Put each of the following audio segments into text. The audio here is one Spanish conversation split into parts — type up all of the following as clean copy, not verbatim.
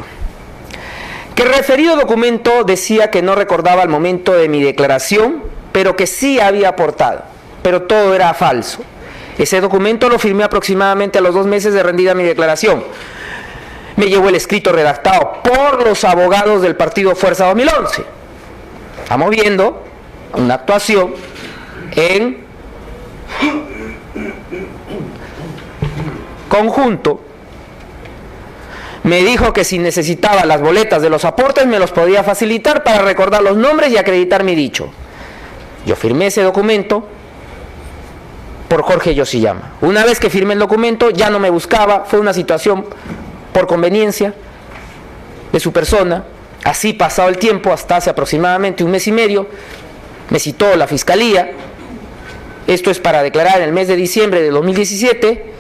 diciendo que el referido documento decía que no recordaba el momento de mi declaración, pero que sí había aportado, pero todo era falso. Ese documento lo firmé aproximadamente a los 2 meses de rendida mi declaración. Me llevó el escrito redactado por los abogados del partido Fuerza 2011. Estamos viendo una actuación en conjunto. Me dijo que si necesitaba las boletas de los aportes me los podía facilitar para recordar los nombres y acreditar mi dicho. Yo firmé ese documento por Jorge Yoshiyama. Una vez que firmé el documento ya no me buscaba, fue una situación por conveniencia de su persona. Así, pasado el tiempo, hasta hace aproximadamente 1 mes y medio, me citó la fiscalía. Esto es para declarar en el mes de diciembre de 2017.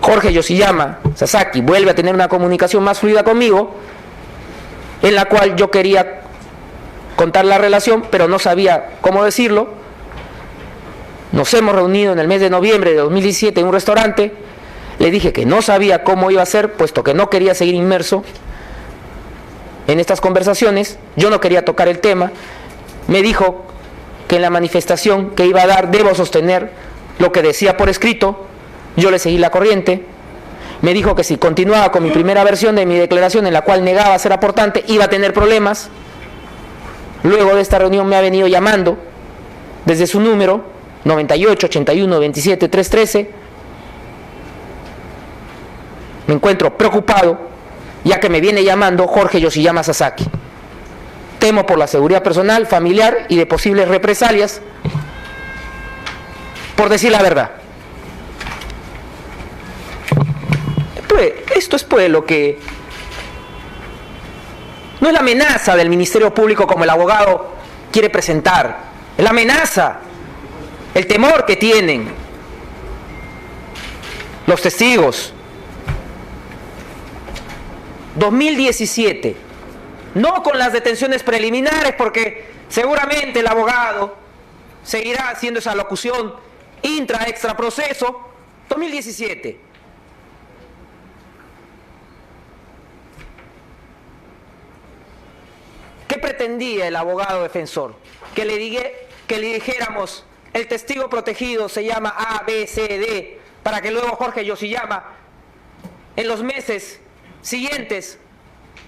Jorge Yoshiyama Sasaki vuelve a tener una comunicación más fluida conmigo, en la cual yo quería contar la relación, pero no sabía cómo decirlo. Nos hemos reunido en el mes de noviembre de 2017 en un restaurante. Le dije que no sabía cómo iba a ser, puesto que no quería seguir inmerso en estas conversaciones. Yo no quería tocar el tema. Me dijo que en la manifestación que iba a dar debo sostener lo que decía por escrito. Yo le seguí la corriente. Me dijo que si continuaba con mi primera versión de mi declaración, en la cual negaba ser aportante, iba a tener problemas. Luego de esta reunión me ha venido llamando desde su número 98 81 27 313. Me encuentro preocupado, ya que me viene llamando Jorge Yoshiyama Sasaki. Temo por la seguridad personal, familiar y de posibles represalias por decir la verdad. Pues, esto es pues lo que... No es la amenaza del Ministerio Público como el abogado quiere presentar. Es la amenaza, el temor que tienen los testigos. 2017, no con las detenciones preliminares, porque seguramente el abogado seguirá haciendo esa locución intra-extra proceso. 2017. ¿Qué pretendía el abogado defensor? Que le dijéramos, el testigo protegido se llama A, B, C, D, para que luego Jorge Yoshiyama en los meses siguientes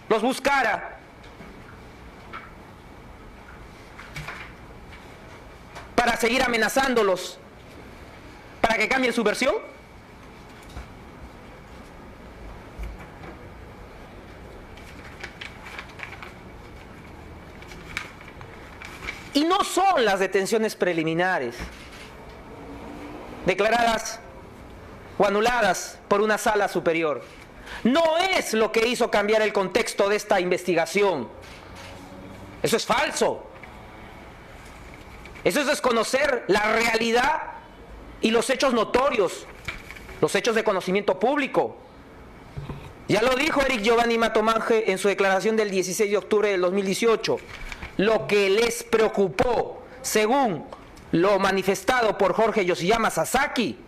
los buscara para seguir amenazándolos, para que cambien su versión. Y no son las detenciones preliminares declaradas o anuladas por una sala superior. No es lo que hizo cambiar el contexto de esta investigación. Eso es falso. Eso es desconocer la realidad y los hechos notorios, los hechos de conocimiento público. Ya lo dijo Eric Giovanni Matomanje en su declaración del 16 de octubre del 2018. Lo que les preocupó, según lo manifestado por Jorge Yoshiyama Sasaki,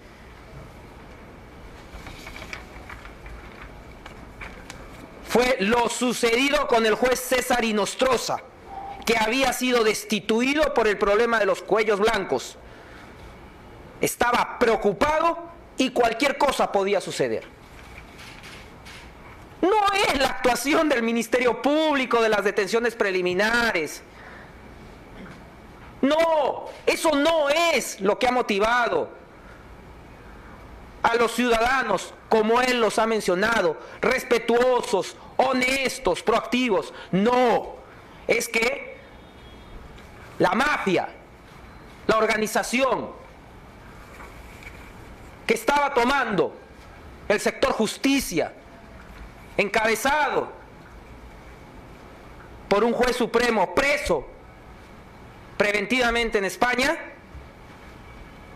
fue lo sucedido con el juez César Inostroza, que había sido destituido por el problema de los cuellos blancos. Estaba preocupado y cualquier cosa podía suceder. No es la actuación del Ministerio Público de las detenciones preliminares. No, eso no es lo que ha motivado a los ciudadanos, como él los ha mencionado, respetuosos, honestos, proactivos. No, es que la mafia, la organización que estaba tomando el sector justicia, encabezado por un juez supremo preso preventivamente en España,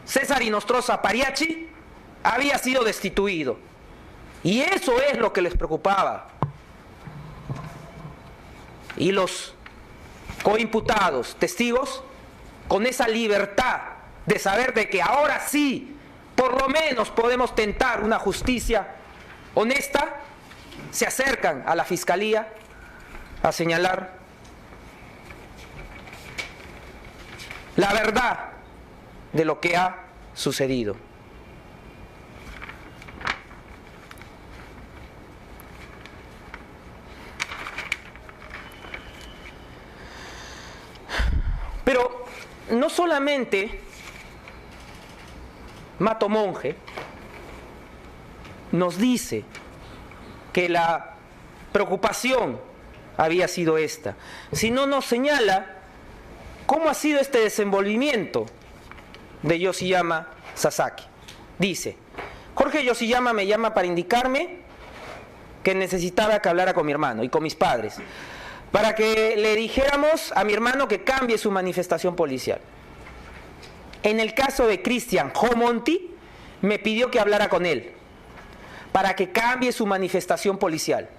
César Inostroza Pariachi, había sido destituido. Y eso es lo que les preocupaba. Y los coimputados, testigos, con esa libertad de saber de que ahora sí, por lo menos podemos tentar una justicia honesta, se acercan a la fiscalía a señalar la verdad de lo que ha sucedido. Pero no solamente Mato Monje nos dice que la preocupación había sido esta, sino nos señala cómo ha sido este desenvolvimiento de Yoshiyama Sasaki. Dice: Jorge Yoshiyama me llama para indicarme que necesitaba que hablara con mi hermano y con mis padres, para que le dijéramos a mi hermano que cambie su manifestación policial. En el caso de Cristian Jomonti, me pidió que hablara con él, para que cambie su manifestación policial.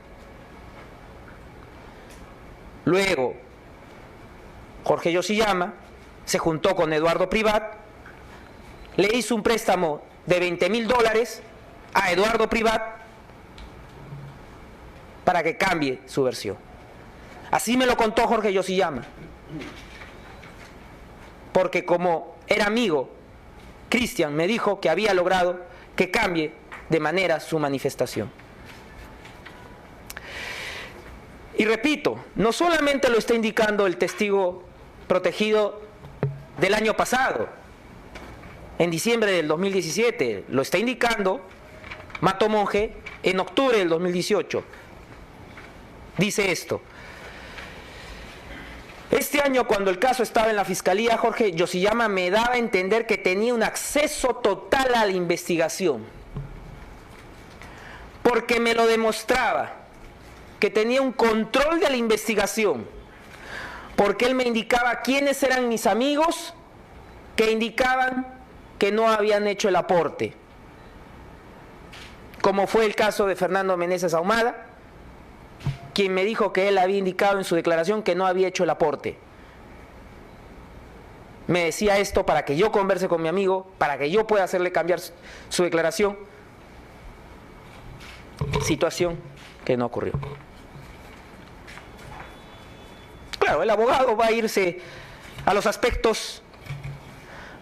Luego, Jorge Yoshiyama se juntó con Eduardo Privat, le hizo un préstamo de $20,000 a Eduardo Privat para que cambie su versión. Así me lo contó Jorge Yoshiyama, porque como era amigo, Cristian me dijo que había logrado que cambie de manera su manifestación. Y repito, no solamente lo está indicando el testigo protegido del año pasado, en diciembre del 2017, lo está indicando Mato Monje en octubre del 2018. Dice esto: este año, cuando el caso estaba en la fiscalía, Jorge Yoshiyama me daba a entender que tenía un acceso total a la investigación, porque me lo demostraba, que tenía un control de la investigación, porque él me indicaba quiénes eran mis amigos que indicaban que no habían hecho el aporte, como fue el caso de Fernando Meneses Ahumada, quien me dijo que él había indicado en su declaración que no había hecho el aporte. Me decía esto para que yo converse con mi amigo, para que yo pueda hacerle cambiar su declaración. Situación que no ocurrió. Claro, el abogado va a irse a los aspectos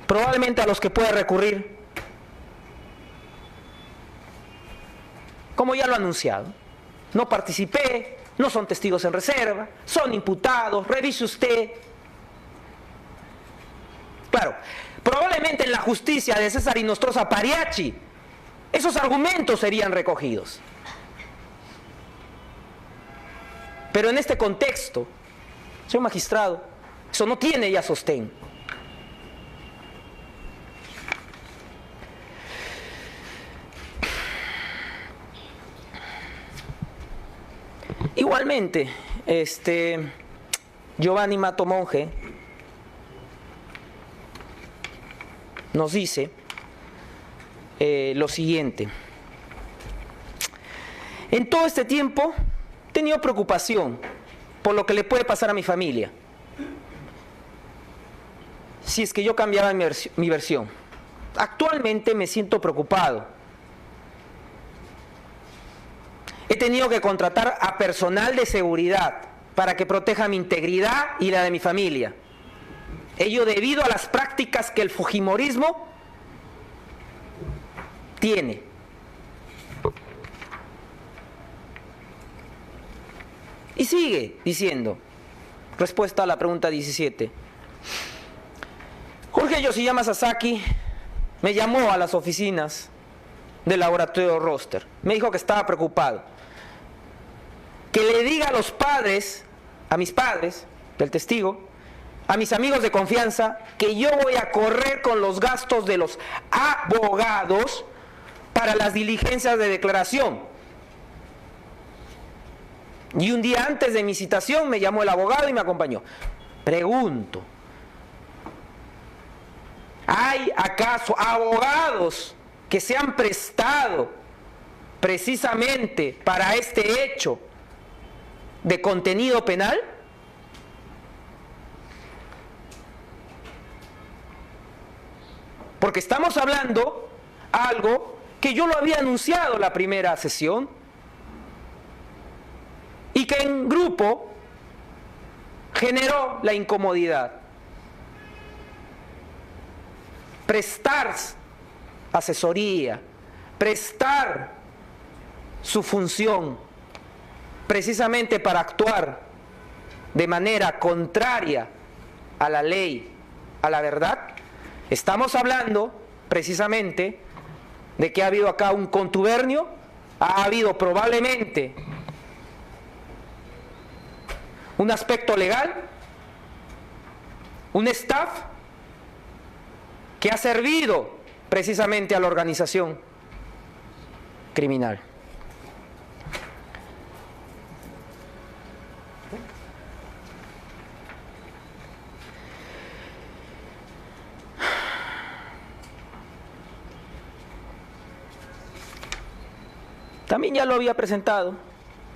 probablemente a los que puede recurrir, como ya lo ha anunciado. No participé, no son testigos en reserva, son imputados, revise usted. Claro, probablemente en la justicia de César Inostroza Pariachi esos argumentos serían recogidos. Pero en este contexto, señor magistrado, eso no tiene ya sostén. Igualmente, Giovanni Mato Monje nos dice lo siguiente: en todo este tiempo he tenido preocupación por lo que le puede pasar a mi familia si es que yo cambiaba mi versión. Actualmente me siento preocupado. He tenido que contratar a personal de seguridad para que proteja mi integridad y la de mi familia. Ello debido a las prácticas que el fujimorismo tiene. Y sigue diciendo, respuesta a la pregunta 17. Jorge Yoshiyama Sasaki me llamó a las oficinas del laboratorio Roster. Me dijo que estaba preocupado. Que le diga a los padres, a mis padres, del testigo, a mis amigos de confianza, que yo voy a correr con los gastos de los abogados para las diligencias de declaración. Y un día antes de mi citación me llamó el abogado y me acompañó. Pregunto, ¿hay acaso abogados que se han prestado precisamente para este hecho de contenido penal? Porque estamos hablando algo que yo lo había anunciado en la primera sesión. y que en grupo generó la incomodidad. Prestar asesoría, prestar su función precisamente para actuar de manera contraria a la ley, a la verdad. Estamos hablando precisamente de que ha habido acá un contubernio, ha habido probablemente un aspecto legal, un staff que ha servido precisamente a la organización criminal. También ya lo había presentado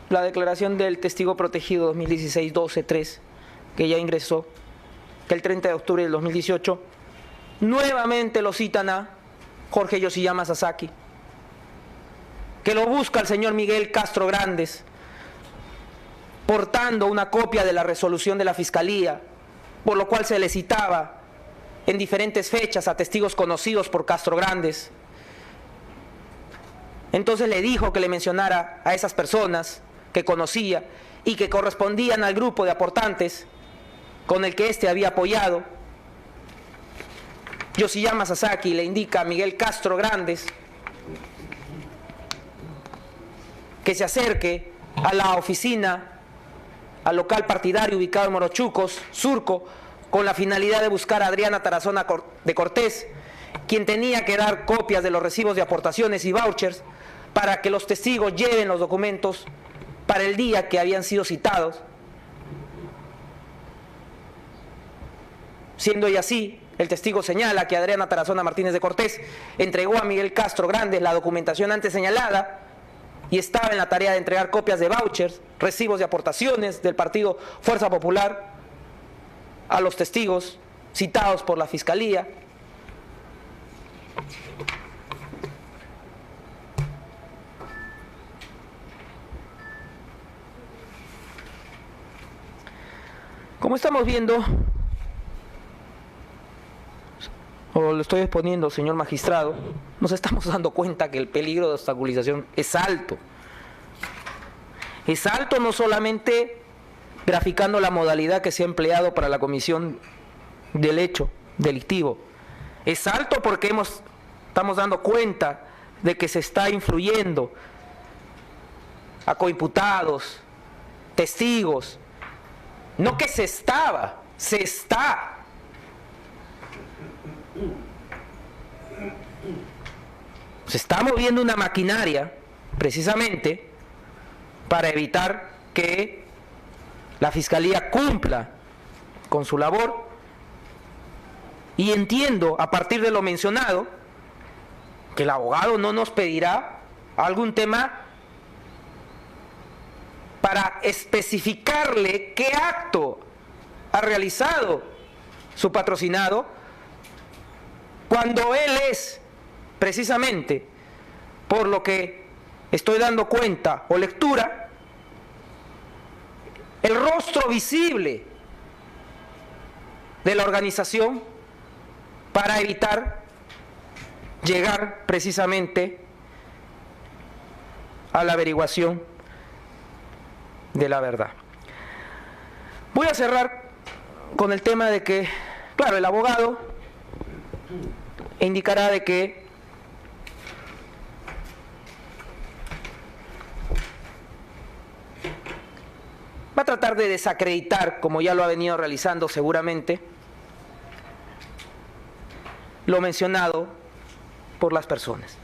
la declaración del testigo protegido 2016-12-3, que ya ingresó, que el 30 de octubre del 2018 nuevamente lo citan a Jorge Yoshiyama Sasaki, que lo busca el señor Miguel Castro Grandes, portando una copia de la resolución de la Fiscalía, por lo cual se le citaba en diferentes fechas a testigos conocidos por Castro Grandes. Entonces le dijo que le mencionara a esas personas que conocía y que correspondían al grupo de aportantes con el que éste había apoyado. Yoshiyama Sasaki le indica a Miguel Castro Grandes que se acerque a la oficina, al local partidario ubicado en Morochucos, Surco, con la finalidad de buscar a Adriana Tarazona de Cortés, quien tenía que dar copias de los recibos de aportaciones y vouchers para que los testigos lleven los documentos para el día que habían sido citados. Siendo y así, el testigo señala que Adriana Tarazona Martínez de Cortés entregó a Miguel Castro Grandes la documentación antes señalada y estaba en la tarea de entregar copias de vouchers, recibos de aportaciones del partido Fuerza Popular a los testigos citados por la Fiscalía. Como estamos viendo, o lo estoy exponiendo, señor magistrado, nos estamos dando cuenta que el peligro de obstaculización es alto. Es alto no solamente graficando la modalidad que se ha empleado para la comisión del hecho delictivo, es alto porque estamos dando cuenta de que se está influyendo a coimputados, testigos. No que se estaba, se está. Se está moviendo una maquinaria precisamente para evitar que la Fiscalía cumpla con su labor. Y entiendo, a partir de lo mencionado, que el abogado no nos pedirá algún tema para especificarle qué acto ha realizado su patrocinado, cuando él es precisamente, por lo que estoy dando cuenta o lectura, el rostro visible de la organización para evitar llegar precisamente a la averiguación de la verdad. Voy a cerrar con el tema de que, claro, el abogado indicará de que va a tratar de desacreditar, como ya lo ha venido realizando seguramente, lo mencionado por las personas,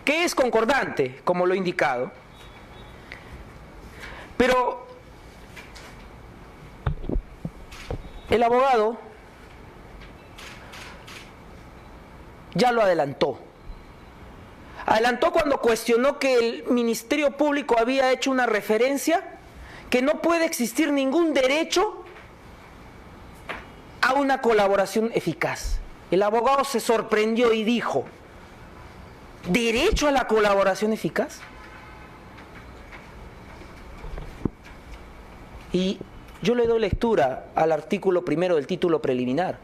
que es concordante, como lo he indicado, pero el abogado ya lo adelantó. Adelantó cuando cuestionó que el Ministerio Público había hecho una referencia que no puede existir ningún derecho a una colaboración eficaz. El abogado se sorprendió y dijo: ¿derecho a la colaboración eficaz? Y yo le doy lectura al artículo primero del título preliminar,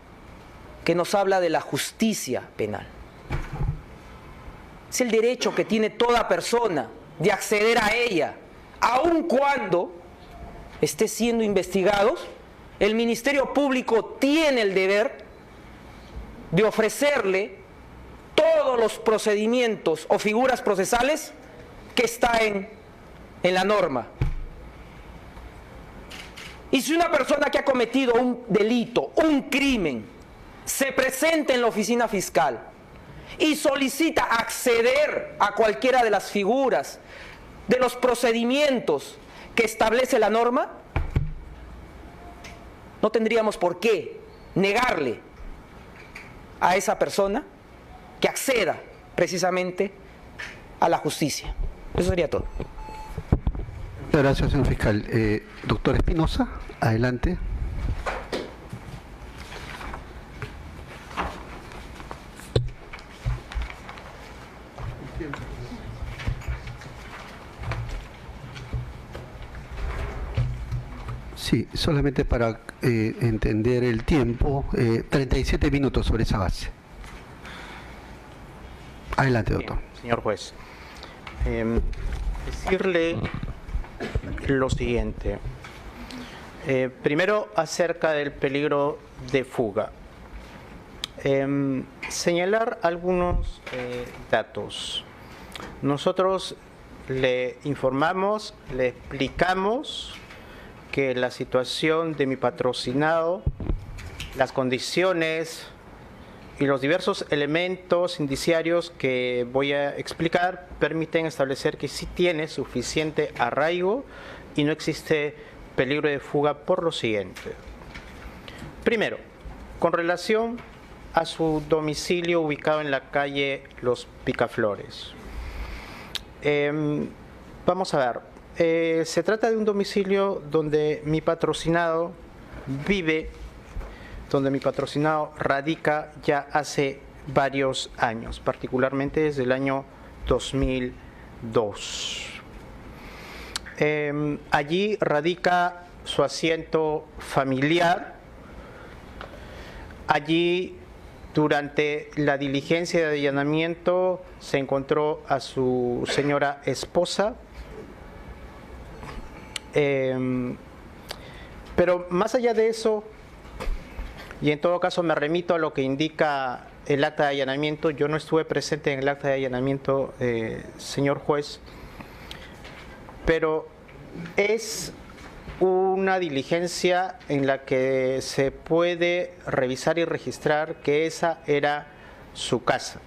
que nos habla de la justicia penal. Es el derecho que tiene toda persona de acceder a ella, aun cuando esté siendo investigados. El Ministerio Público tiene el deber de ofrecerle todos los procedimientos o figuras procesales que está en la norma. Y si una persona que ha cometido un delito, un crimen, se presenta en la oficina fiscal y solicita acceder a cualquiera de las figuras, de los procedimientos que establece la norma, no tendríamos por qué negarle a esa persona que acceda precisamente a la justicia. Eso sería todo. Muchas gracias, señor fiscal. Doctor Espinosa, adelante. Sí, solamente para entender el tiempo, 37 minutos sobre esa base. Adelante, doctor. Bien, señor juez, decirle lo siguiente. Primero, acerca del peligro de fuga. Señalar algunos datos. Nosotros le informamos, le explicamos que la situación de mi patrocinado, las condiciones y los diversos elementos indiciarios que voy a explicar permiten establecer que sí tiene suficiente arraigo y no existe peligro de fuga por lo siguiente. Primero, con relación a su domicilio ubicado en la calle Los Picaflores. Vamos a ver. Se trata de un domicilio donde mi patrocinado vive, donde mi patrocinado radica ya hace varios años, particularmente desde el año 2002. Allí radica su asiento familiar. Allí, durante la diligencia de allanamiento, se encontró a su señora esposa. Pero más allá de eso, y en todo caso me remito a lo que indica el acta de allanamiento, yo no estuve presente en el acta de allanamiento, señor juez, pero es una diligencia en la que se puede revisar y registrar que esa era su casa.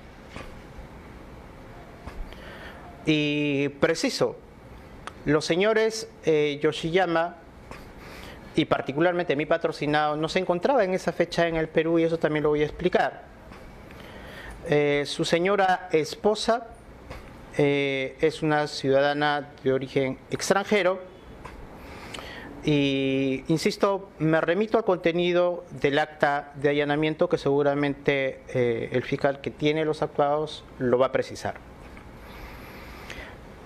Y preciso, los señores Yoshiyama y particularmente mi patrocinado no se encontraba en esa fecha en el Perú, y eso también lo voy a explicar. Su señora esposa es una ciudadana de origen extranjero y, insisto, me remito al contenido del acta de allanamiento que seguramente el fiscal que tiene los actuados lo va a precisar.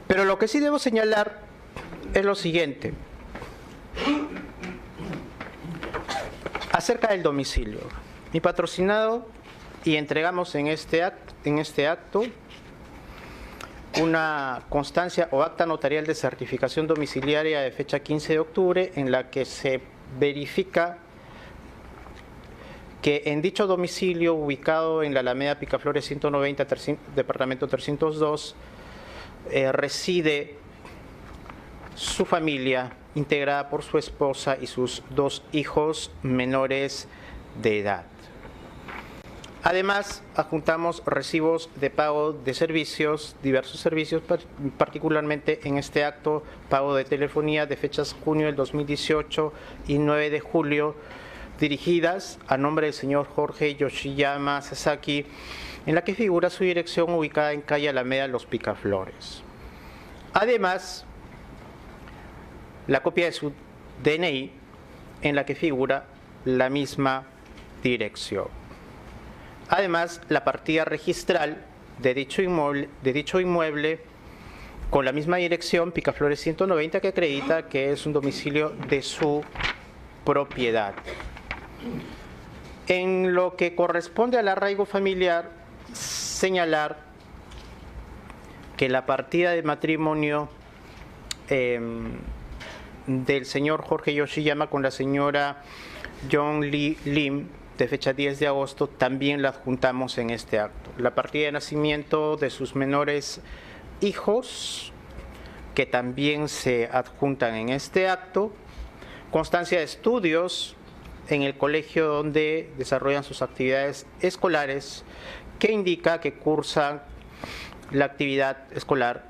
Pero lo que sí debo señalar es lo siguiente. Acerca del domicilio. Mi patrocinado, y entregamos en este acto una constancia o acta notarial de certificación domiciliaria de fecha 15 de octubre en la que se verifica que en dicho domicilio ubicado en la Alameda Picaflores 190, departamento 302, reside su familia, integrada por su esposa y sus 2 hijos menores de edad. Además, adjuntamos recibos de pago de servicios, diversos servicios, particularmente en este acto, pago de telefonía de fechas junio del 2018 y 9 de julio, dirigidas a nombre del señor Jorge Yoshiyama Sasaki, en la que figura su dirección ubicada en calle Alameda Los Picaflores. Además, la copia de su DNI, en la que figura la misma dirección. Además, la partida registral de dicho inmueble con la misma dirección, Picaflores 190, que acredita que es un domicilio de su propiedad. En lo que corresponde al arraigo familiar, señalar que la partida de matrimonio del señor Jorge Yoshiyama con la señora John Lee Lim, de fecha 10 de agosto, también la adjuntamos en este acto. La partida de nacimiento de sus menores hijos, que también se adjuntan en este acto. Constancia de estudios en el colegio donde desarrollan sus actividades escolares, que indica que cursan la actividad escolar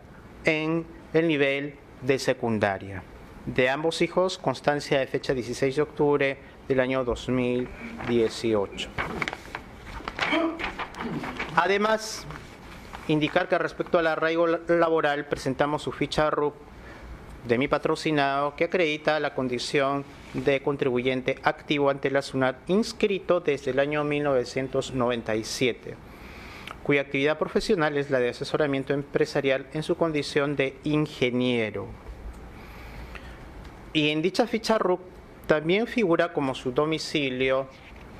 en el nivel de secundaria. De ambos hijos, constancia de fecha 16 de octubre del año 2018. Además, indicar que respecto al arraigo laboral presentamos su ficha RUC de mi patrocinado, que acredita la condición de contribuyente activo ante la SUNAT inscrito desde el año 1997, cuya actividad profesional es la de asesoramiento empresarial en su condición de ingeniero. Y en dicha ficha RUC también figura como su domicilio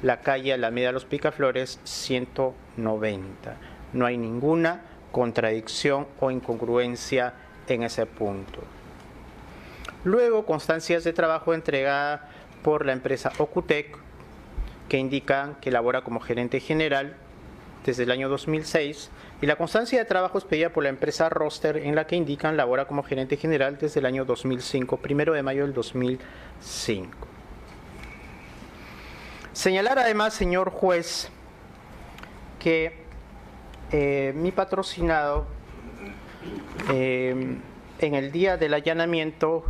la calle Alameda Los Picaflores 190. No hay ninguna contradicción o incongruencia en ese punto. Luego, constancias de trabajo entregadas por la empresa Ocutec, que indican que labora como gerente general desde el año 2006, y la constancia de trabajo expedida por la empresa Roster, en la que indican labora como gerente general desde el año 2005, 1 de mayo del 2005. Señalar además, señor juez, que mi patrocinado, en el día del allanamiento,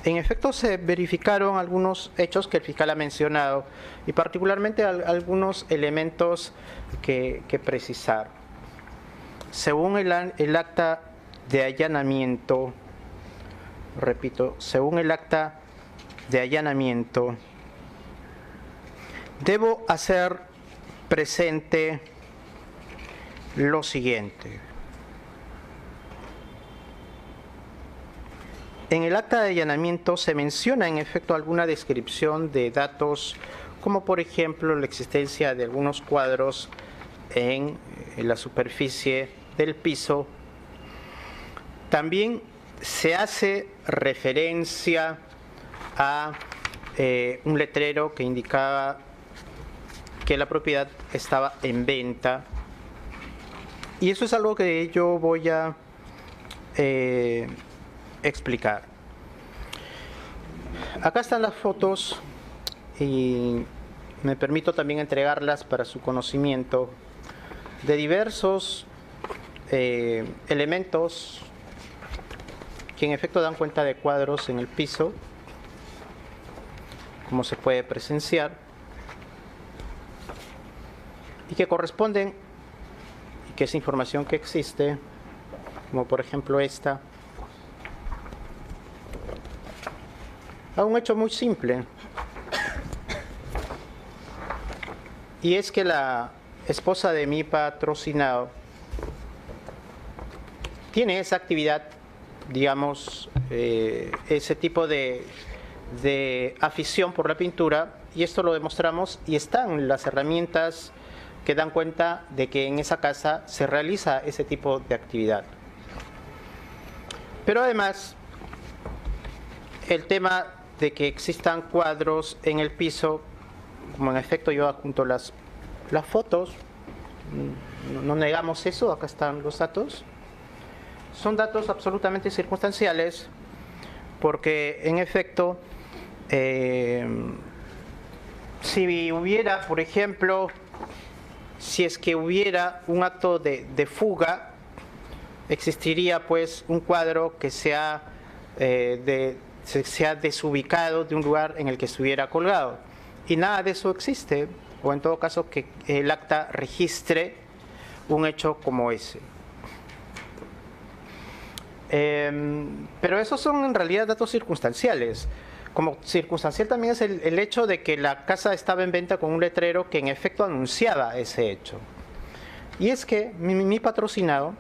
en efecto se verificaron algunos hechos que el fiscal ha mencionado, y particularmente algunos elementos que precisar. Según el acta de allanamiento, repito, según el acta de allanamiento, debo hacer presente lo siguiente. En el acta de allanamiento se menciona en efecto alguna descripción de datos, como por ejemplo la existencia de algunos cuadros en la superficie del piso. También se hace referencia a un letrero que indicaba que la propiedad estaba en venta, y eso es algo que yo voy a explicar. Acá están las fotos y me permito también entregarlas para su conocimiento, de diversos elementos que en efecto dan cuenta de cuadros en el piso, como se puede presenciar, y que corresponden, y que es información que existe, como por ejemplo esta, a un hecho muy simple, y es que la esposa de mi patrocinado tiene esa actividad, digamos, ese tipo de afición por la pintura, y esto lo demostramos, y están las herramientas que dan cuenta de que en esa casa se realiza ese tipo de actividad. Pero además, el tema de que existan cuadros en el piso, como en efecto yo adjunto las fotos, no negamos eso, acá están los datos, son datos absolutamente circunstanciales, porque en efecto, si hubiera, por ejemplo, si es que hubiera un acto de fuga, existiría pues un cuadro que se ha desubicado de un lugar en el que estuviera colgado, y nada de eso existe, o en todo caso que el acta registre un hecho como ese. Pero esos son en realidad datos circunstanciales. Como circunstancial también es el hecho de que la casa estaba en venta con un letrero que en efecto anunciaba ese hecho. Y es que mi patrocinado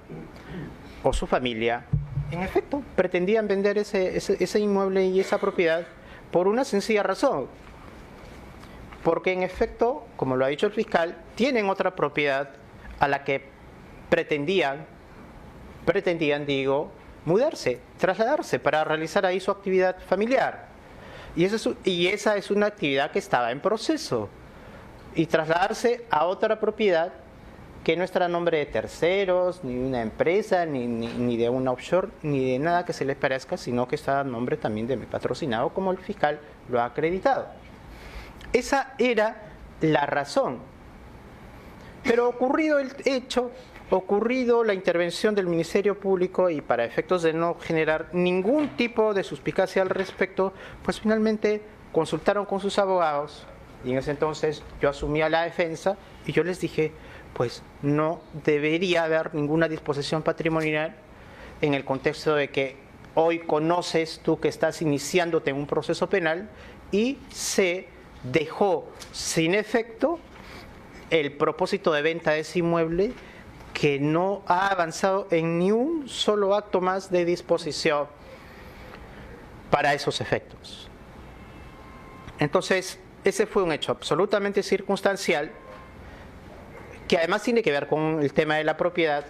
o su familia, en efecto, pretendían vender ese inmueble y esa propiedad por una sencilla razón. Porque en efecto, como lo ha dicho el fiscal, tienen otra propiedad a la que pretendían mudarse, trasladarse para realizar ahí su actividad familiar. Y esa es una actividad que estaba en proceso. Y trasladarse a otra propiedad que no estará a nombre de terceros, ni de una empresa, ni de una offshore, ni de nada que se les parezca, sino que está a nombre también de mi patrocinado, como el fiscal lo ha acreditado. Esa era la razón. Pero ocurrido el hecho, ocurrido la intervención del Ministerio Público y para efectos de no generar ningún tipo de suspicacia al respecto, pues finalmente consultaron con sus abogados y en ese entonces yo asumía la defensa y yo les dije, pues no debería haber ninguna disposición patrimonial en el contexto de que hoy conoces tú que estás iniciándote en un proceso penal y se dejó sin efecto el propósito de venta de ese inmueble que no ha avanzado en ni un solo acto más de disposición para esos efectos. Entonces, ese fue un hecho absolutamente circunstancial que además tiene que ver con el tema de la propiedad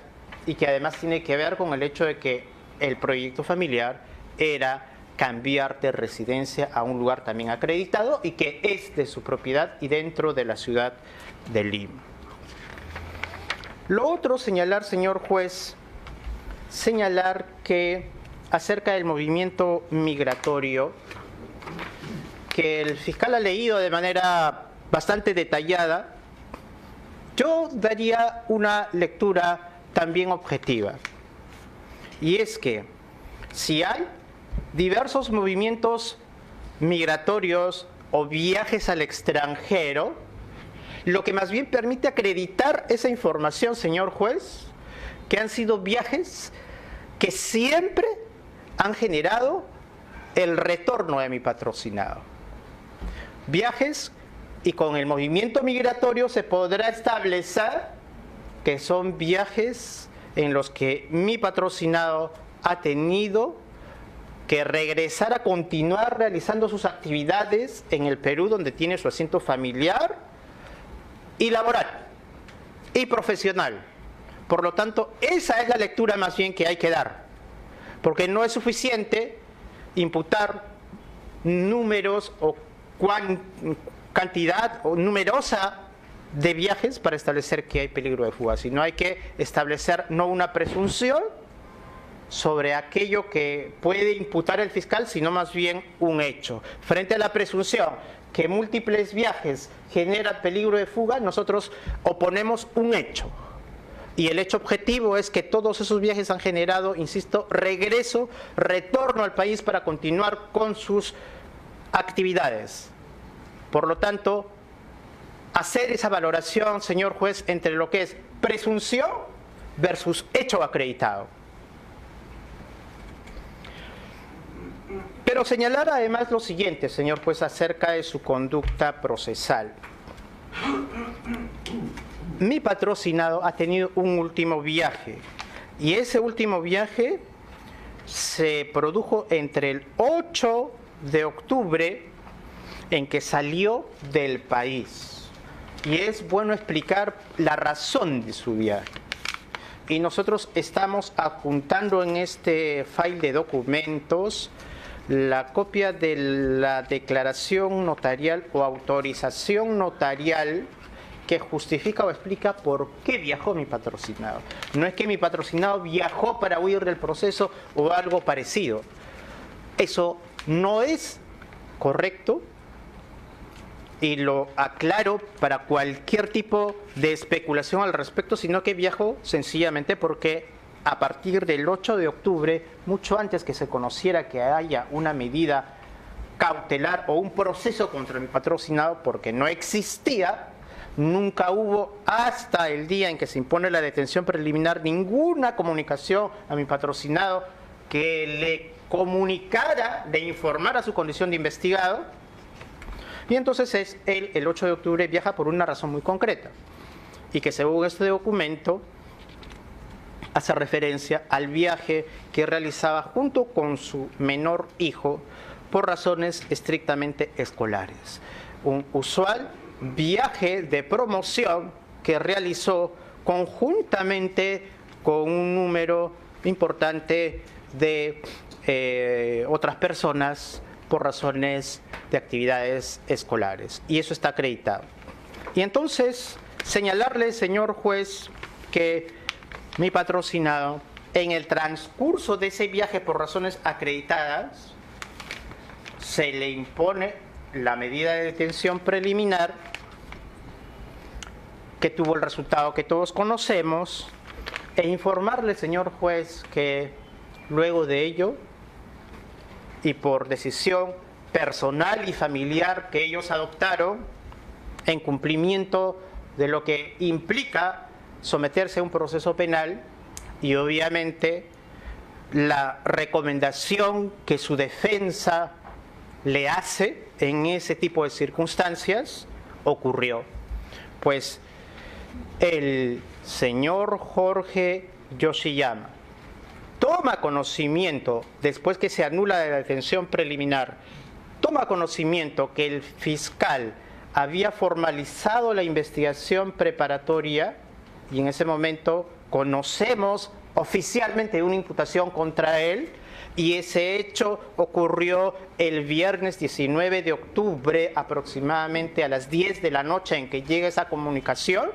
y que además tiene que ver con el hecho de que el proyecto familiar era cambiar de residencia a un lugar también acreditado y que es de su propiedad y dentro de la ciudad de Lima. Lo otro, señalar, señor juez, señalar que acerca del movimiento migratorio, que el fiscal ha leído de manera bastante detallada, yo daría una lectura también objetiva. Y es que si hay diversos movimientos migratorios o viajes al extranjero, lo que más bien permite acreditar esa información, señor juez, que han sido viajes que siempre han generado el retorno de mi patrocinado. Viajes y con el movimiento migratorio se podrá establecer que son viajes en los que mi patrocinado ha tenido que regresar a continuar realizando sus actividades en el Perú, donde tiene su asiento familiar y laboral y profesional. Por lo tanto, esa es la lectura más bien que hay que dar, porque no es suficiente imputar números o cantidad o numerosa de viajes para establecer que hay peligro de fuga, sino hay que establecer no una presunción sobre aquello que puede imputar el fiscal, sino más bien un hecho. Frente a la presunción que múltiples viajes generan peligro de fuga, nosotros oponemos un hecho. Y el hecho objetivo es que todos esos viajes han generado, insisto, retorno al país para continuar con sus actividades. Por lo tanto, hacer esa valoración, señor juez, entre lo que es presunción versus hecho acreditado. Pero señalar además lo siguiente, señor juez, acerca de su conducta procesal. Mi patrocinado ha tenido un último viaje y ese último viaje se produjo entre el 8 de octubre en que salió del país. Y es bueno explicar la razón de su viaje. Y nosotros estamos adjuntando en este file de documentos la copia de la declaración notarial o autorización notarial que justifica o explica por qué viajó mi patrocinado. No es que mi patrocinado viajó para huir del proceso o algo parecido. Eso no es correcto y lo aclaro para cualquier tipo de especulación al respecto, sino que viajó sencillamente porque a partir del 8 de octubre, mucho antes que se conociera que haya una medida cautelar o un proceso contra mi patrocinado, porque no existía, nunca hubo hasta el día en que se impone la detención preliminar ninguna comunicación a mi patrocinado que le comunicara, le informara su condición de investigado. Y entonces él, el 8 de octubre, viaja por una razón muy concreta y que según este documento hace referencia al viaje que realizaba junto con su menor hijo por razones estrictamente escolares. Un usual viaje de promoción que realizó conjuntamente con un número importante de otras personas por razones de actividades escolares. Y eso está acreditado. Y entonces, señalarle, señor juez, que mi patrocinado, en el transcurso de ese viaje por razones acreditadas, se le impone la medida de detención preliminar que tuvo el resultado que todos conocemos, e informarle, señor juez, que luego de ello, y por decisión personal y familiar que ellos adoptaron, en cumplimiento de lo que implica someterse a un proceso penal, y obviamente la recomendación que su defensa le hace en ese tipo de circunstancias, ocurrió. Pues el señor Jorge Yoshiyama toma conocimiento, después que se anula la detención preliminar, toma conocimiento que el fiscal había formalizado la investigación preparatoria, y en ese momento conocemos oficialmente una imputación contra él, y ese hecho ocurrió el viernes 19 de octubre, aproximadamente a las 10 de la noche en que llega esa comunicación.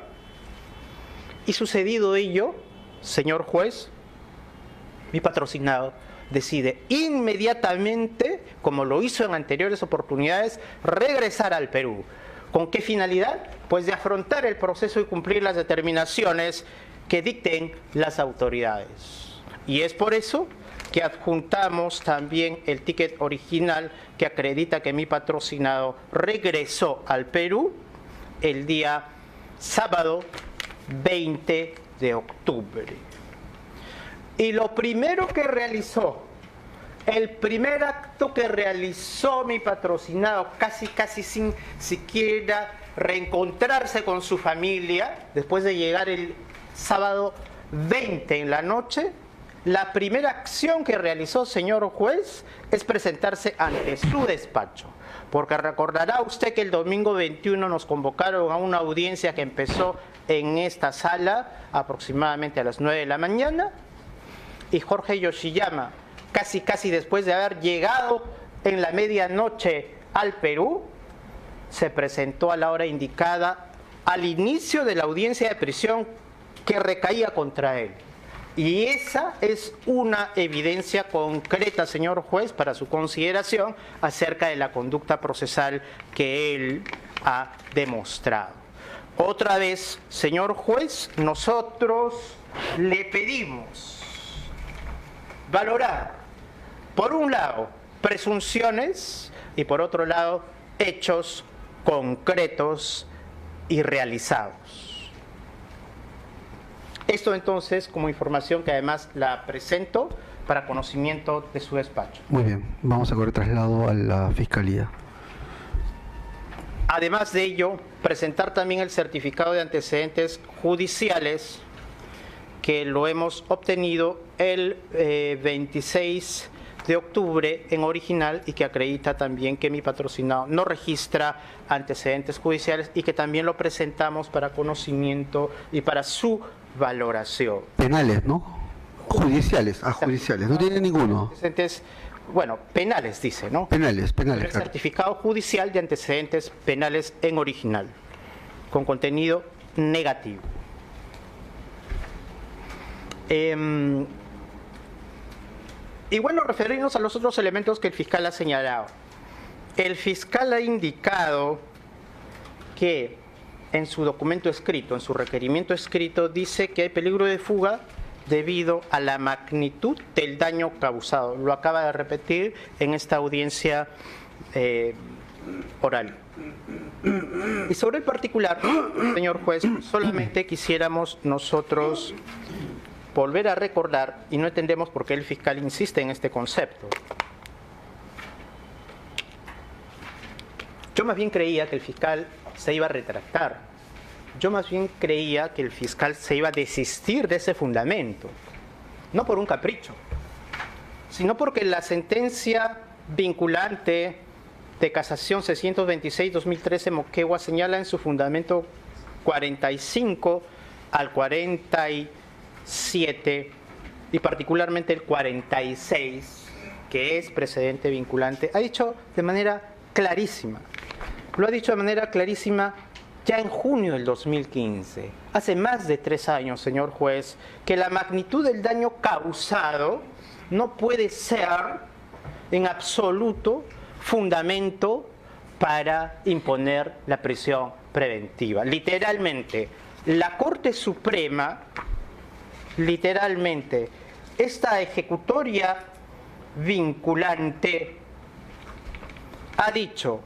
Y sucedido ello, señor juez, mi patrocinado decide inmediatamente, como lo hizo en anteriores oportunidades, regresar al Perú. ¿Con qué finalidad? Pues de afrontar el proceso y cumplir las determinaciones que dicten las autoridades. Y es por eso que adjuntamos también el ticket original que acredita que mi patrocinado regresó al Perú el día sábado 20 de octubre. Y lo primero que realizó, el primer acto que realizó mi patrocinado, casi sin siquiera reencontrarse con su familia, después de llegar el sábado 20 en la noche, la primera acción que realizó, señor juez, es presentarse ante su despacho. Porque recordará usted que el domingo 21 nos convocaron a una audiencia que empezó en esta sala aproximadamente a las 9 de la mañana, y Jorge Yoshiyama, casi después de haber llegado en la medianoche al Perú, se presentó a la hora indicada al inicio de la audiencia de prisión que recaía contra él. Y esa es una evidencia concreta, señor juez, para su consideración acerca de la conducta procesal que él ha demostrado. Otra vez, señor juez, nosotros le pedimos valorar, por un lado, presunciones y por otro lado, hechos concretos y realizados. Esto entonces como información que además la presento para conocimiento de su despacho. Muy bien, vamos a correr traslado a la Fiscalía. Además de ello, presentar también el certificado de antecedentes judiciales que lo hemos obtenido el 26 de octubre en original y que acredita también que mi patrocinado no registra antecedentes judiciales y que también lo presentamos para conocimiento y para su valoración. Penales, ¿no? Judiciales, judiciales, no tiene ninguno. Antecedentes, bueno, penales dice, ¿no? Penales, El claro. certificado judicial de antecedentes penales en original, con contenido negativo. Y bueno, referirnos a los otros elementos que el fiscal ha señalado. El fiscal ha indicado que en su documento escrito, en su requerimiento escrito, dice que hay peligro de fuga debido a la magnitud del daño causado. Lo acaba de repetir en esta audiencia oral. Y sobre el particular, señor juez, solamente quisiéramos nosotros volver a recordar, y no entendemos por qué el fiscal insiste en este concepto. Yo más bien creía que el fiscal se iba a retractar. Yo más bien creía que el fiscal se iba a desistir de ese fundamento. no por un capricho, sino porque la sentencia vinculante de casación 626-2013 Moquegua señala en su fundamento 45 al 47 y particularmente el 46, que es precedente vinculante, ha dicho de manera clarísima, lo ha dicho de manera clarísima ya en junio del 2015, hace más de 3 años, señor juez, que la magnitud del daño causado no puede ser en absoluto fundamento para imponer la prisión preventiva. Literalmente, la Corte Suprema, esta ejecutoria vinculante ha dicho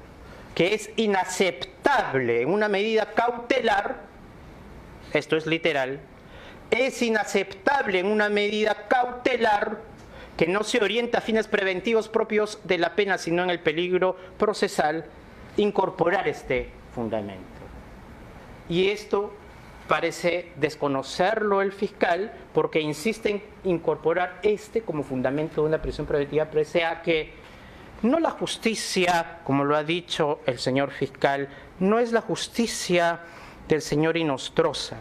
que es inaceptable en una medida cautelar, esto es literal, es inaceptable en una medida cautelar que no se orienta a fines preventivos propios de la pena, sino en el peligro procesal, incorporar este fundamento. Y esto parece desconocerlo el fiscal porque insiste en incorporar este como fundamento de una prisión preventiva, pese a que no la justicia, como lo ha dicho el señor fiscal, no es la justicia del señor Inostroza,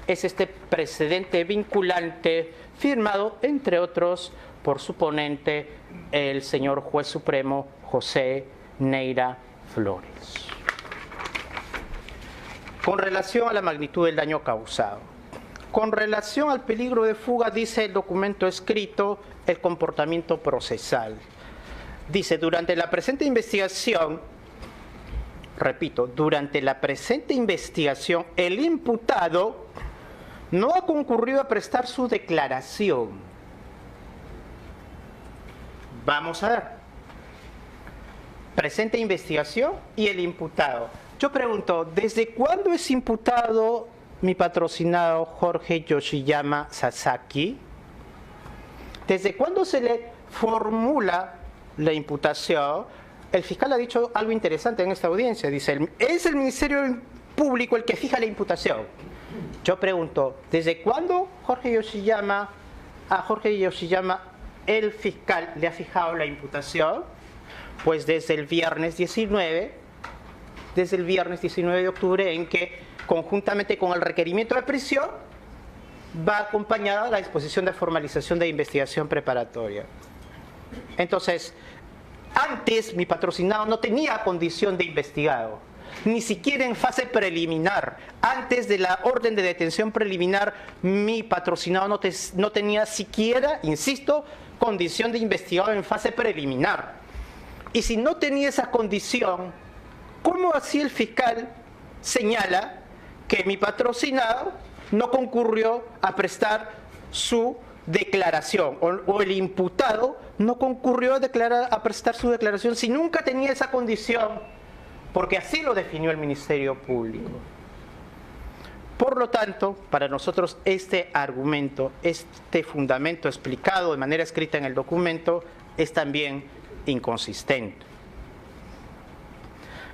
es este precedente vinculante firmado, entre otros, por su ponente, el señor juez supremo José Neira Flores. Con relación a la magnitud del daño causado, con relación al peligro de fuga, dice el documento escrito, el comportamiento procesal. Dice, durante la presente investigación, repito, durante la presente investigación, el imputado no ha concurrido a prestar su declaración. Vamos a ver. Presente investigación y el imputado. Yo pregunto, ¿desde cuándo es imputado mi patrocinado Jorge Yoshiyama Sasaki? ¿Desde cuándo se le formula la imputación? El fiscal ha dicho algo interesante en esta audiencia. Dice, es el Ministerio Público el que fija la imputación. Yo pregunto, ¿desde cuándo a Jorge Yoshiyama el fiscal le ha fijado la imputación? Pues desde el viernes 19 de octubre, en que conjuntamente con el requerimiento de prisión va acompañada la disposición de formalización de investigación preparatoria. Entonces, antes mi patrocinado no tenía condición de investigado, ni siquiera en fase preliminar. Antes de la orden de detención preliminar, mi patrocinado no tenía siquiera, insisto, condición de investigado en fase preliminar. Y si no tenía esa condición, ¿cómo así el fiscal señala que mi patrocinado no concurrió a prestar su declaración, o el imputado no concurrió a prestar su declaración si nunca tenía esa condición, porque así lo definió el Ministerio Público? Por lo tanto, para nosotros este argumento, este fundamento explicado de manera escrita en el documento, es también inconsistente.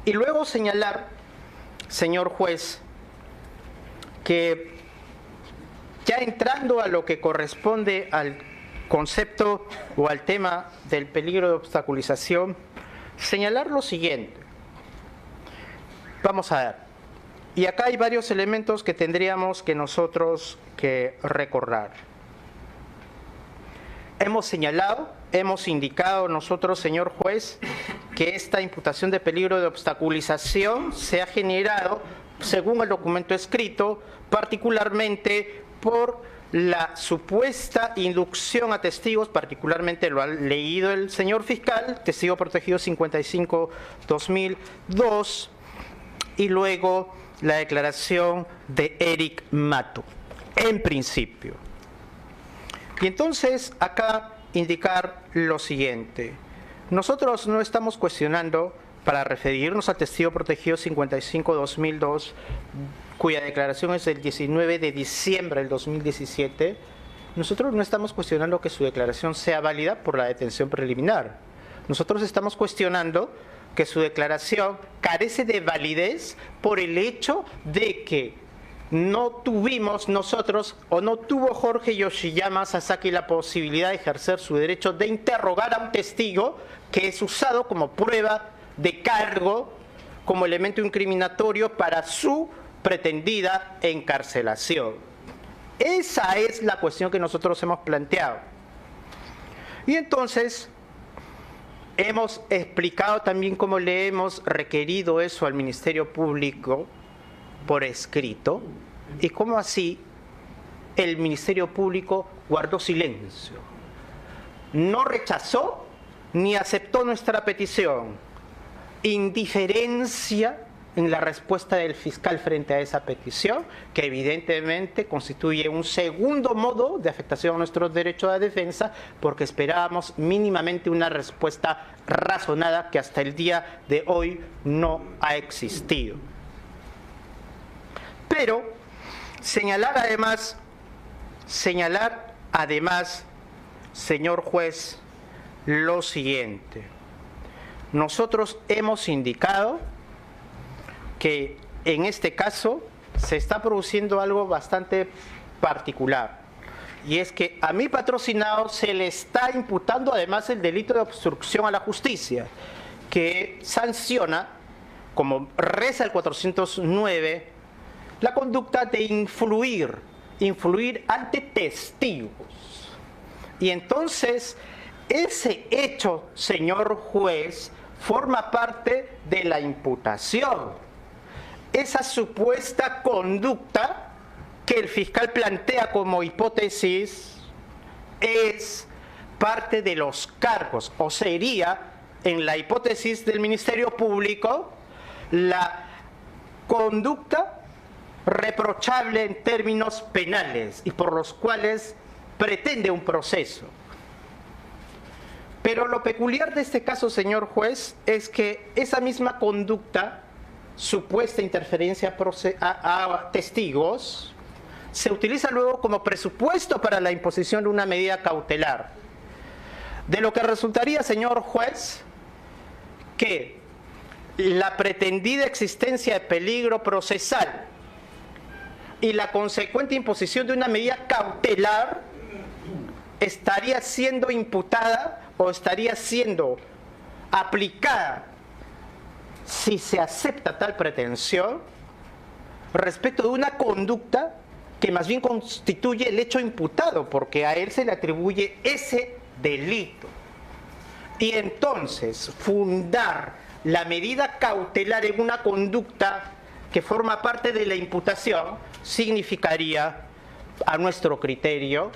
Y luego señalar, señor juez, que ya entrando a lo que corresponde al concepto o al tema del peligro de obstaculización, señalar lo siguiente. Vamos a ver. Y acá hay varios elementos que tendríamos que nosotros que recordar. Hemos señalado, hemos indicado nosotros, señor juez, que esta imputación de peligro de obstaculización se ha generado, según el documento escrito, particularmente por la supuesta inducción a testigos, particularmente lo ha leído el señor fiscal, testigo protegido 55-2002, y luego la declaración de Eric Mato, en principio. Y entonces acá indicar lo siguiente. Nosotros no estamos cuestionando, para referirnos al testigo protegido 55-2002, cuya declaración es del 19 de diciembre del 2017, nosotros no estamos cuestionando que su declaración sea válida por la detención preliminar. Nosotros estamos cuestionando que su declaración carece de validez por el hecho de que no tuvimos nosotros, o no tuvo Jorge Yoshiyama Sasaki la posibilidad de ejercer su derecho de interrogar a un testigo que es usado como prueba de cargo, como elemento incriminatorio para su pretendida encarcelación. Esa es la cuestión que nosotros hemos planteado. Y entonces hemos explicado también cómo le hemos requerido eso al Ministerio Público por escrito y cómo así el Ministerio Público guardó silencio. No rechazó ni aceptó nuestra petición. Indiferencia en la respuesta del fiscal frente a esa petición, que evidentemente constituye un segundo modo de afectación a nuestros derechos de defensa, porque esperábamos mínimamente una respuesta razonada que hasta el día de hoy no ha existido. Pero señalar además, señor juez, lo siguiente. Nosotros hemos indicado que en este caso se está produciendo algo bastante particular, y es que a mi patrocinado se le está imputando además el delito de obstrucción a la justicia, que sanciona, como reza el 409, la conducta de influir ante testigos. Y entonces ese hecho, señor juez, forma parte de la imputación. Esa supuesta conducta que el fiscal plantea como hipótesis es parte de los cargos, o sería, en la hipótesis del Ministerio Público, la conducta reprochable en términos penales y por los cuales pretende un proceso. Pero lo peculiar de este caso, señor juez, es que esa misma conducta, supuesta interferencia a testigos, se utiliza luego como presupuesto para la imposición de una medida cautelar. De lo que resultaría, señor juez, que la pretendida existencia de peligro procesal y la consecuente imposición de una medida cautelar estaría siendo imputada o estaría siendo aplicada, si se acepta tal pretensión, respecto de una conducta que más bien constituye el hecho imputado, porque a él se le atribuye ese delito. Y entonces fundar la medida cautelar en una conducta que forma parte de la imputación significaría, a nuestro criterio,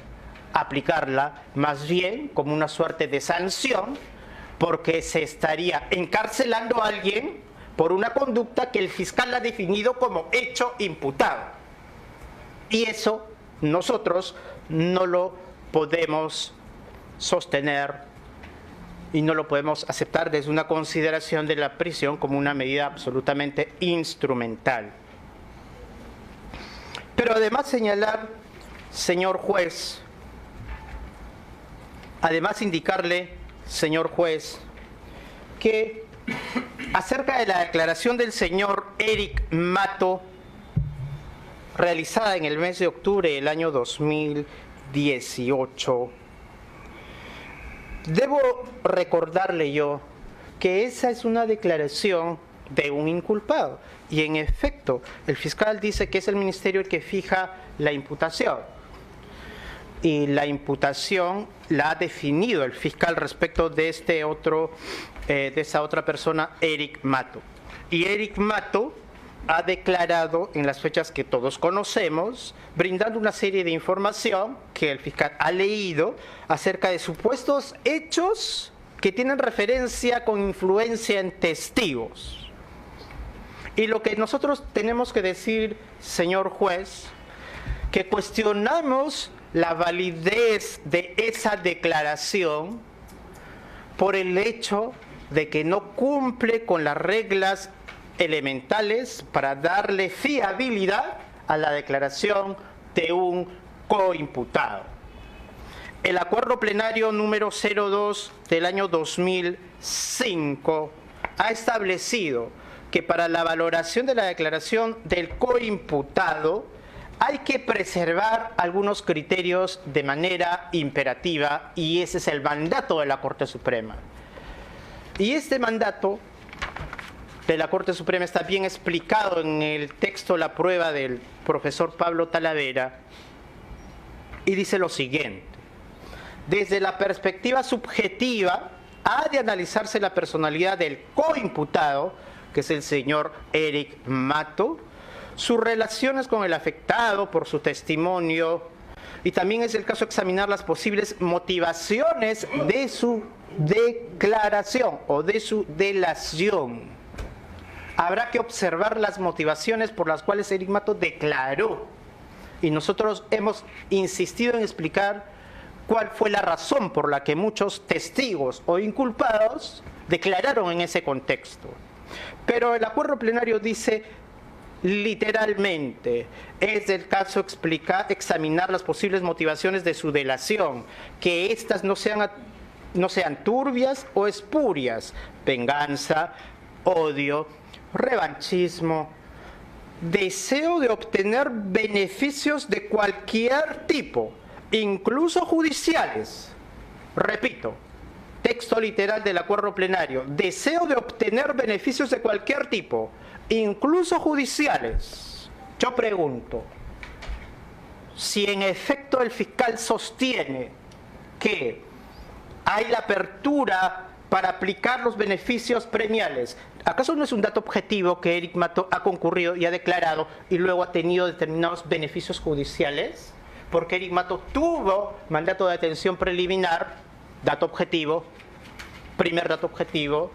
aplicarla más bien como una suerte de sanción, porque se estaría encarcelando a alguien por una conducta que el fiscal ha definido como hecho imputado. Y eso nosotros no lo podemos sostener y no lo podemos aceptar desde una consideración de la prisión como una medida absolutamente instrumental. Pero además señalar, señor juez, además indicarle, señor juez, que acerca de la declaración del señor Eric Mato, realizada en el mes de octubre del año 2018, debo recordarle yo que esa es una declaración de un inculpado, y en efecto el fiscal dice que es el ministerio el que fija la imputación, y la imputación la ha definido el fiscal respecto de de esa otra persona, Eric Mato. Y Eric Mato ha declarado en las fechas que todos conocemos, brindando una serie de información que el fiscal ha leído acerca de supuestos hechos que tienen referencia con influencia en testigos. Y lo que nosotros tenemos que decir, señor juez, que cuestionamos la validez de esa declaración por el hecho de que no cumple con las reglas elementales para darle fiabilidad a la declaración de un coimputado. El acuerdo plenario número 02 del año 2005 ha establecido que para la valoración de la declaración del coimputado hay que preservar algunos criterios de manera imperativa y ese es el mandato de la Corte Suprema. Y este mandato de la Corte Suprema está bien explicado en el texto La Prueba del profesor Pablo Talavera y dice lo siguiente: desde la perspectiva subjetiva ha de analizarse la personalidad del coimputado, que es el señor Eric Matto, sus relaciones con el afectado por su testimonio, y también es el caso examinar las posibles motivaciones de su declaración o de su delación. Habrá que observar las motivaciones por las cuales Eric Matto declaró, y nosotros hemos insistido en explicar cuál fue la razón por la que muchos testigos o inculpados declararon en ese contexto. Pero el acuerdo plenario dice literalmente, es del caso examinar las posibles motivaciones de su delación, que éstas no sean turbias o espurias, venganza, odio, revanchismo, deseo de obtener beneficios de cualquier tipo, incluso judiciales. Repito, texto literal del acuerdo plenario: deseo de obtener beneficios de cualquier tipo, incluso judiciales. Yo pregunto, si en efecto el fiscal sostiene que hay la apertura para aplicar los beneficios premiales, ¿acaso no es un dato objetivo que Eric Matto ha concurrido y ha declarado y luego ha tenido determinados beneficios judiciales? Porque Eric Matto tuvo mandato de detención preliminar, dato objetivo, primer dato objetivo.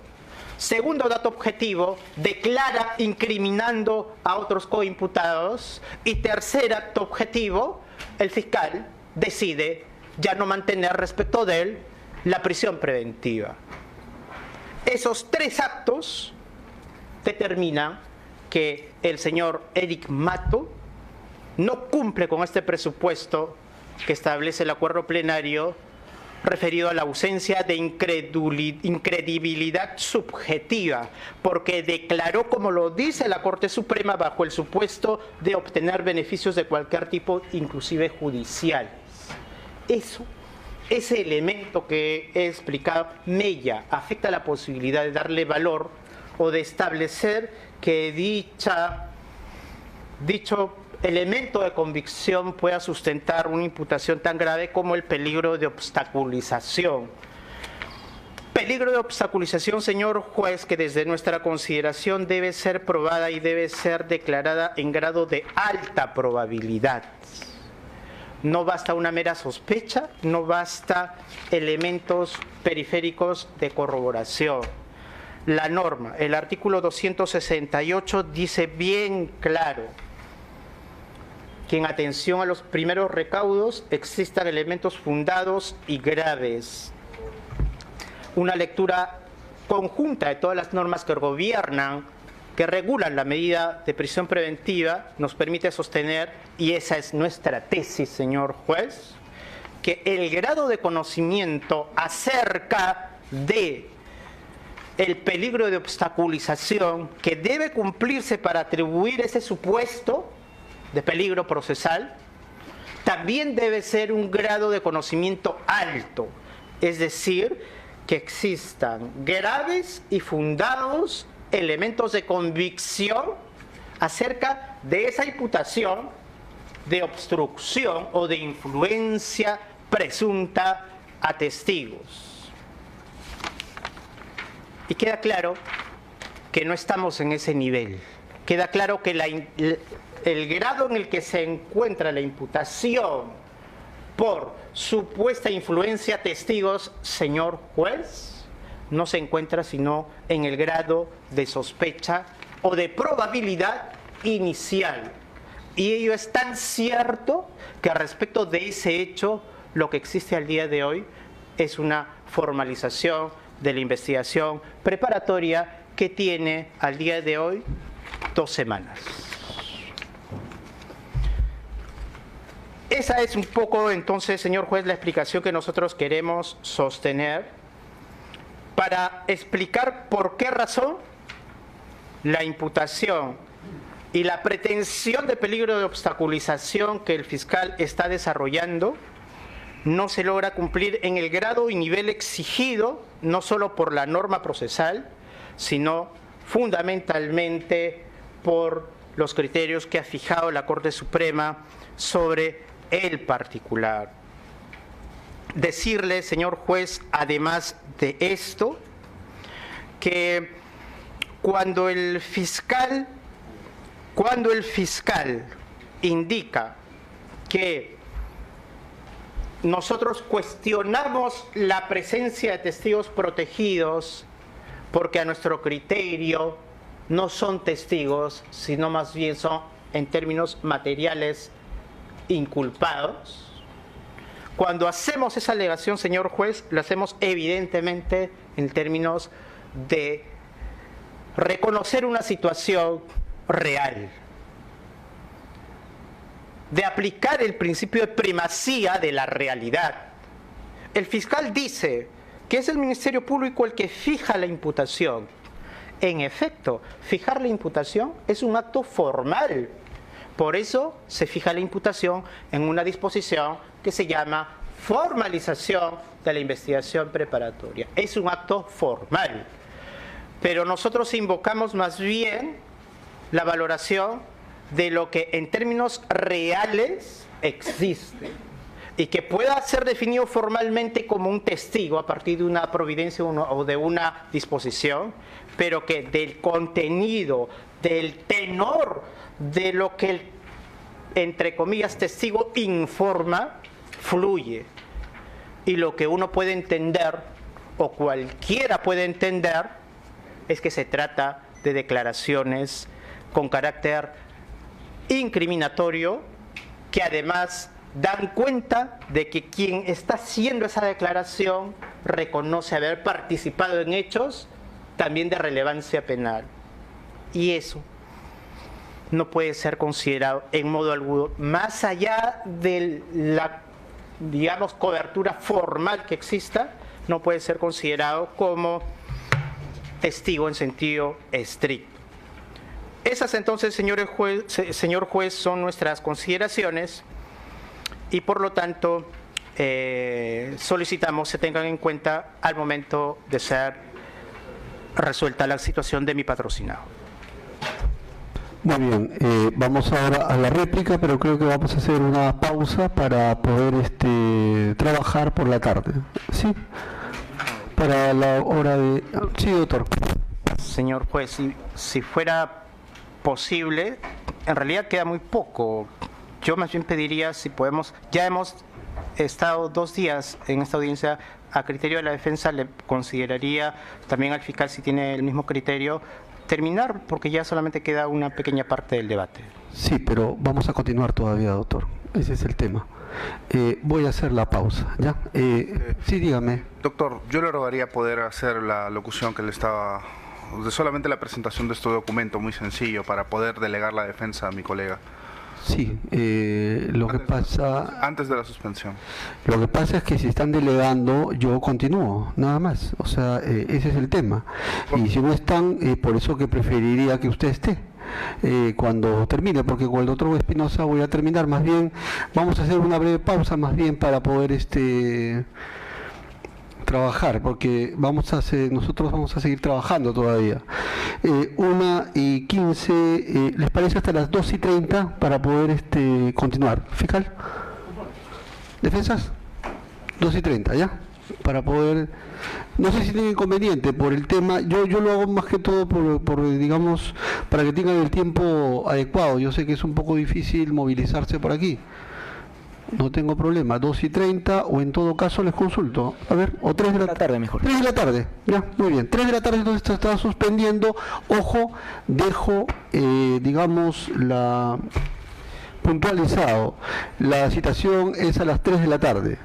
Segundo dato objetivo, declara incriminando a otros coimputados. Y tercer acto objetivo, el fiscal decide ya no mantener respecto de él la prisión preventiva. Esos tres actos determinan que el señor Eric Matto no cumple con este presupuesto que establece el acuerdo plenario referido a la ausencia de incredibilidad subjetiva, porque declaró, como lo dice la Corte Suprema, bajo el supuesto de obtener beneficios de cualquier tipo, inclusive judiciales. Ese elemento que he explicado mella, afecta la posibilidad de darle valor o de establecer que dicho elemento de convicción pueda sustentar una imputación tan grave como el peligro de obstaculización. Peligro de obstaculización, señor juez, que desde nuestra consideración debe ser probada y debe ser declarada en grado de alta probabilidad. No basta una mera sospecha, no basta elementos periféricos de corroboración. La norma, el artículo 268 dice bien claro que en atención a los primeros recaudos existan elementos fundados y graves. Una lectura conjunta de todas las normas que gobiernan, que regulan la medida de prisión preventiva, nos permite sostener, y esa es nuestra tesis, señor juez, que el grado de conocimiento acerca de el peligro de obstaculización que debe cumplirse para atribuir ese supuesto de peligro procesal, también debe ser un grado de conocimiento alto, es decir, que existan graves y fundados elementos de convicción acerca de esa imputación de obstrucción o de influencia presunta a testigos. Y queda claro que no estamos en ese nivel. Queda claro que el grado en el que se encuentra la imputación por supuesta influencia a testigos, señor juez, no se encuentra sino en el grado de sospecha o de probabilidad inicial. Y ello es tan cierto que respecto de ese hecho, lo que existe al día de hoy es una formalización de la investigación preparatoria que tiene al día de hoy 2 semanas. Esa es un poco, entonces, señor juez, la explicación que nosotros queremos sostener para explicar por qué razón la imputación y la pretensión de peligro de obstaculización que el fiscal está desarrollando no se logra cumplir en el grado y nivel exigido, no solo por la norma procesal, sino fundamentalmente por los criterios que ha fijado la Corte Suprema sobre el particular. Decirle, señor juez, además de esto, que cuando el fiscal indica que nosotros cuestionamos la presencia de testigos protegidos porque a nuestro criterio no son testigos, sino más bien son, en términos materiales, inculpados. Cuando hacemos esa alegación, señor juez, lo hacemos evidentemente en términos de reconocer una situación real, de aplicar el principio de primacía de la realidad. El fiscal dice que es el Ministerio Público el que fija la imputación. En efecto, fijar la imputación es un acto formal. Por eso se fija la imputación en una disposición que se llama formalización de la investigación preparatoria. Es un acto formal. Pero nosotros invocamos más bien la valoración de lo que en términos reales existe y que pueda ser definido formalmente como un testigo a partir de una providencia o de una disposición, pero que del contenido, del tenor de lo que el, entre comillas, testigo informa, fluye. Y lo que uno puede entender, o cualquiera puede entender, es que se trata de declaraciones con carácter incriminatorio, que además dan cuenta de que quien está haciendo esa declaración reconoce haber participado en hechos también de relevancia penal. Y eso no puede ser considerado en modo alguno, más allá de la, digamos, cobertura formal que exista, no puede ser considerado como testigo en sentido estricto. Esas entonces, señor juez, son nuestras consideraciones y por lo tanto solicitamos se tengan en cuenta al momento de ser resuelta la situación de mi patrocinado. Muy bien, vamos ahora a la réplica, pero creo que vamos a hacer una pausa para poder trabajar por la tarde. ¿Sí? Para la hora de... Sí, doctor. Señor juez, si fuera posible, en realidad queda muy poco. Yo más bien pediría si podemos, ya hemos estado 2 días en esta audiencia, a criterio de la defensa le consideraría también al fiscal, si tiene el mismo criterio, terminar, porque ya solamente queda una pequeña parte del debate. Sí, pero vamos a continuar todavía, doctor. Ese es el tema. Voy a hacer la pausa, ¿ya? Sí, dígame. Doctor, yo le rogaría poder hacer la locución que le estaba... de solamente la presentación de este documento, muy sencillo, para poder delegar la defensa a mi colega. Sí, lo que pasa... Antes de la suspensión. Lo que pasa es que si están delegando, yo continúo, nada más. O sea, ese es el tema. Y si no están, por eso que preferiría que usted esté cuando termine, porque con el doctor Espinosa voy a terminar. Más bien, vamos a hacer una breve pausa, más bien, para poder trabajar, porque nosotros vamos a seguir trabajando todavía. 1:15, ¿les parece hasta las 2:30 para poder continuar? ¿Fiscal? ¿Defensas? 2:30, ¿ya? Para poder... No sé si tiene inconveniente por el tema, yo lo hago más que todo digamos, para que tengan el tiempo adecuado. Yo sé que es un poco difícil movilizarse por aquí. No tengo problema, 2:30 o en todo caso les consulto. A ver, o 3 de la tarde mejor. 3 de la tarde, ya, muy bien. 3 de la tarde entonces está suspendiendo. Ojo, dejo, digamos, puntualizado. La citación es a las 3 de la tarde.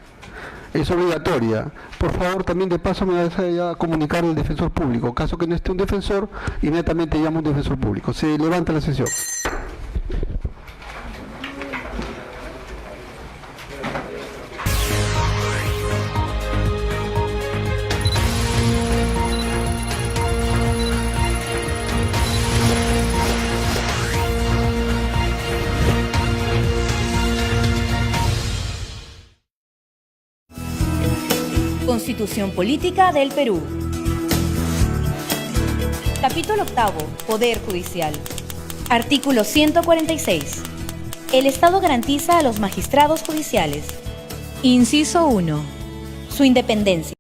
Es obligatoria. Por favor, también de paso me va a comunicar al defensor público. Caso que no esté un defensor, inmediatamente llamo a un defensor público. Se levanta la sesión. Constitución Política del Perú. Capítulo 8. Poder Judicial. Artículo 146. El Estado garantiza a los magistrados judiciales. Inciso 1. Su independencia.